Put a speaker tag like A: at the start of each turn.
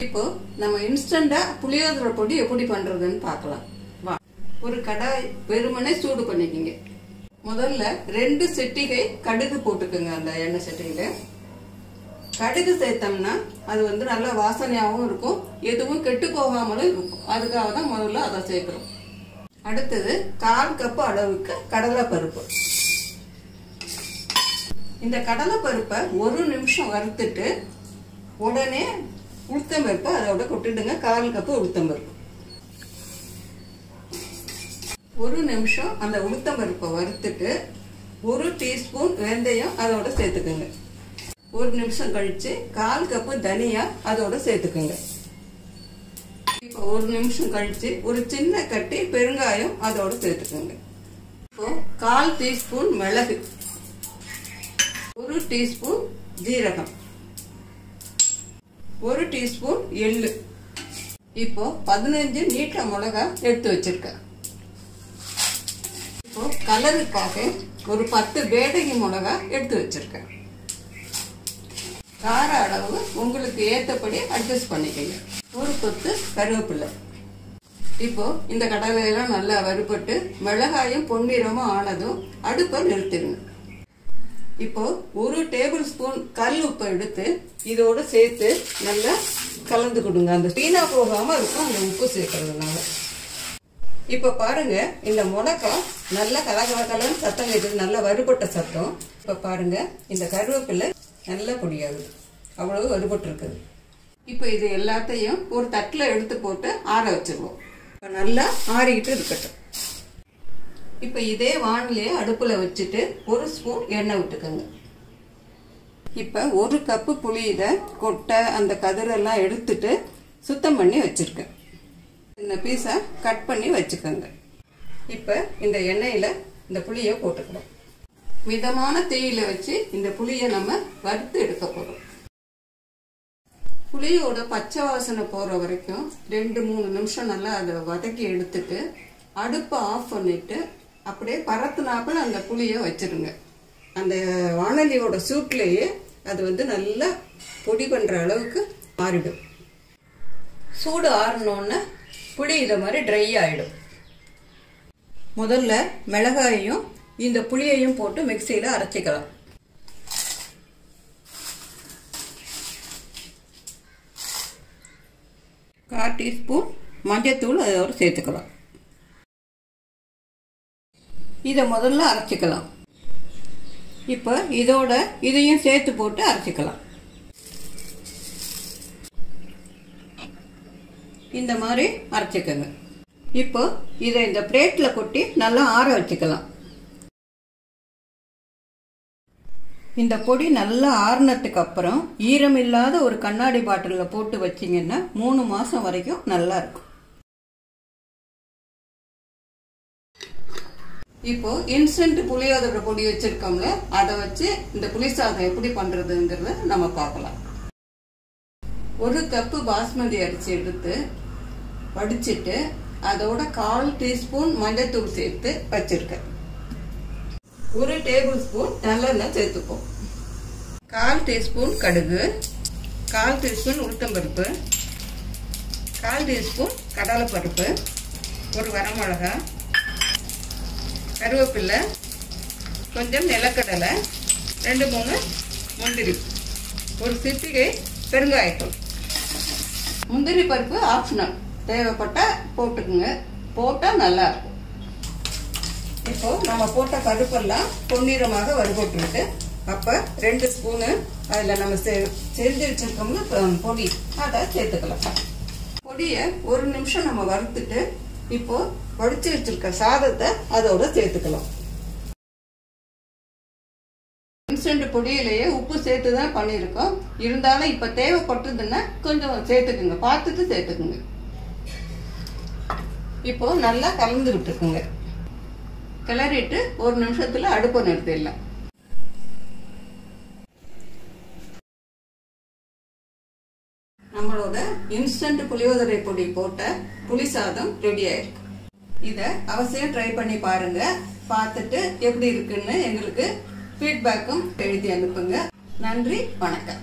A: இப்போ நம்ம இன்ஸ்டன்டா புளியோதரை பொடி எப்படி பண்றதுன்னு பார்க்கலாம். வா, ஒரு கடாய் வெறுமனே சூடு பண்ணிக்கங்க. முதல்ல 2 சிட்டிகை கடுகு போட்டுக்கோங்க. அந்த எண்ணெய் சட்டியில கடுகு சேர்த்தோம்னா அது நல்ல வாசனையாகவும் இருக்கும், எதுவும் கெட்டு போகாமலும் இருக்கும். அதுக்காக தான் முதல்ல அதை சேர்க்கிறோம். அடுத்தது 1/4 கப் அளவுக்கு கடலை பருப்பு. இந்த கடலை பருப்பை 1 நிமிஷம் வறுத்துட்டு உடனே உளுத்தம் பருப்பு அதோட கொட்டிடுங்க. 1/4 கப் உளுத்தம் பருப்பு. 1 நிமிஷம் அந்த உளுத்தம் பருப்பை வறுத்துட்டு 1 டீஸ்பூன் வெந்தயம் அதோட சேர்த்துக்குங்க. 1 நிமிஷம் கழிச்சு 1/4 கப் தனியா அதோட சேர்த்துக்குங்க. இப்போ 1 நிமிஷம் கழிச்சு ஒரு சின்ன கட்டி பெருங்காயம் அதோட சேர்த்துக்குங்க. இப்போ 1/4 டீஸ்பூன் மிளகு, 1 டீஸ்பூன் ஜீரகம், 1 டீஸ்பூன் எள்ளு. இப்போ 15 நீட்ட மிளகா எடுத்து வச்சிருக்கேன். இப்போ கலருக்காக ஒரு 10 பேடகி மிளகா எடுத்து வச்சிருக்கேன். கார அளவு உங்களுக்கு ஏற்றபடி அட்ஜஸ்ட் பண்ணிக்கங்க. ஒரு கொத்து கருவேப்பிலை. இப்போ இந்த கடலையெல்லாம் நல்லா வறுபட்டு மிளகாயும் பொன்னிறமா ஆனதும் அடுப்பை நிறுத்திடுங்க. இப்போ 1 டேபிள் ஸ்பூன் கல் உப்பை எடுத்து இதோட சேர்த்து நல்லா கலந்து கொடுங்க. அந்த வீணா போகாம இருக்கும் அந்த உப்பு சேர்க்கறதுனால. இப்ப பாருங்க, இந்த மிளகாய் நல்லா கலகலன்னு சத்தம் கேட்குது, நல்லா வறுபட்ட சத்தம். இப்ப பாருங்க, இந்த கருவேப்பிலை நல்லா பொடியாகுது, அவ்வளவு வறுபட்டு இருக்குது. இப்ப இது எல்லாத்தையும் ஒரு தட்டுல எடுத்து போட்டு ஆற வச்சிருவோம். இப்ப நல்லா ஆறிக்கிட்டு இருக்கட்டும். இப்ப இதே வானிலையே அடுப்புல வச்சுட்டு 1 ஸ்பூன் எண்ணெய் விட்டுக்கோங்க. இப்ப 1 கப்பு புளியில கொட்டை அந்த கதிரெல்லாம் எடுத்துட்டு சுத்தம் பண்ணி வச்சிருக்கேன். இந்த பீஸை கட் பண்ணி வச்சுக்கோங்க. இப்ப இந்த எண்ணெயில இந்த புளியை போட்டுக்கலாம். மிதமான தீயில வச்சு இந்த புளியை நம்ம வறுத்து எடுக்க போறோம். புளியோட பச்சை வாசனை போற வரைக்கும் 2-3 நிமிஷம் நல்லா அதை வதக்கி எடுத்துட்டு அடுப்பை ஆஃப் பண்ணிட்டு அப்படியே பரத்துனாப்புல அந்த புளியை வச்சிருங்க. அந்த வானலியோட சூட்லேயே அது நல்லா பொடி பண்ற அளவுக்கு மாறிடும். சூடு ஆறணும்னா புளி இதை மாதிரி ட்ரை ஆயிடும். முதல்ல மிளகாயையும் இந்த புளியையும் போட்டு மிக்சியில அரைச்சிக்கலாம். கால் டீஸ்பூன் மஞ்சத்தூள் அதோட சேர்த்துக்கலாம். இதை முதல்ல அரைச்சிக்கலாம். இப்போ இதோட இதையும் சேர்த்து போட்டு அரைச்சிக்கலாம். இந்த மாதிரி அரைச்சிக்கங்க. இப்போ இதை இந்த பிளேட்ல கொட்டி நல்லா ஆற வச்சுக்கலாம். இந்த பொடி நல்லா ஆறுனதுக்கு அப்புறம் ஈரம் இல்லாத ஒரு கண்ணாடி பாட்டில்ல போட்டு வச்சிங்கன்னா 3 மாசம் வரைக்கும் நல்லா இருக்கும். இப்போ இன்ஸ்டன்ட் புளியோதரை பொடி வச்சிருக்கோம்ல, அதை வச்சு இந்த புளி சாதம் எப்படி பண்றதுங்கிறத நம்ம பார்க்கலாம். 1 கப்பு பாஸ்மதி அரிசி எடுத்து வடிச்சிட்டு அதோட 1/4 டீஸ்பூன் மஞ்சத்தூள் சேர்த்து வச்சிருக்கேன். 1 டேபிள் ஸ்பூன் நல்லெண்ணெய் சேர்த்துப்போம். 1/4 டீஸ்பூன் கடுகு, 1/4 டீஸ்பூன் உளுத்தம்பருப்பு, 1/4 டீஸ்பூன் கடலைப்பருப்பு, 1 வரமிளகாய், கருவேப்பிலை, கொஞ்சம் நிலக்கடலை, 2-3 முந்திரி, 1 சிட்டிகை பெருங்காயத்தூள். முந்திரி பருப்பு ஆப்ஷனல், தேவைப்பட்டா போட்டுக்குங்க, போட்டா நல்லா இருக்கும். இப்போ நம்ம போட்ட பருப்பெல்லாம் பொன்னிறமாக வறுபட்டு அப்ப 2 ஸ்பூனு அதுல நம்ம செஞ்சு வச்சிருக்கோம்னா பொடி, அதை சேர்த்துக்கலாம். பொடியை 1 நிமிஷம் நம்ம வறுத்துட்டு இப்போ வடிச்சு வச்சிருக்க சாதத்தை அதோட சேர்த்துக்கலாம். இன்ஸ்டன்ட் பொடியிலேயே உப்பு சேர்த்து தான் பண்ணியிருக்கோம். இருந்தாலும் இப்ப தேவைப்பட்டதுன்னா கொஞ்சம் சேர்த்துக்குங்க, பார்த்துட்டு சேர்த்துக்குங்க. இப்போ நல்லா கலந்து விட்டுருக்குங்க. கிளறிட்டு 1 நிமிஷத்துல அடுப்பை நிறுத்திடலாம். நம்மளோட இன்ஸ்டன்ட் புளியோதரை பொடி போட்ட புளி சாதம் ரெடி ஆயிருக்கு. இத அவசியம் ட்ரை பண்ணி பாருங்க. பார்த்துட்டு எப்படி இருக்குன்னு எங்களுக்கு ஃபீட்பேக்கும் எழுதி அனுப்புங்க. நன்றி, வணக்கம்.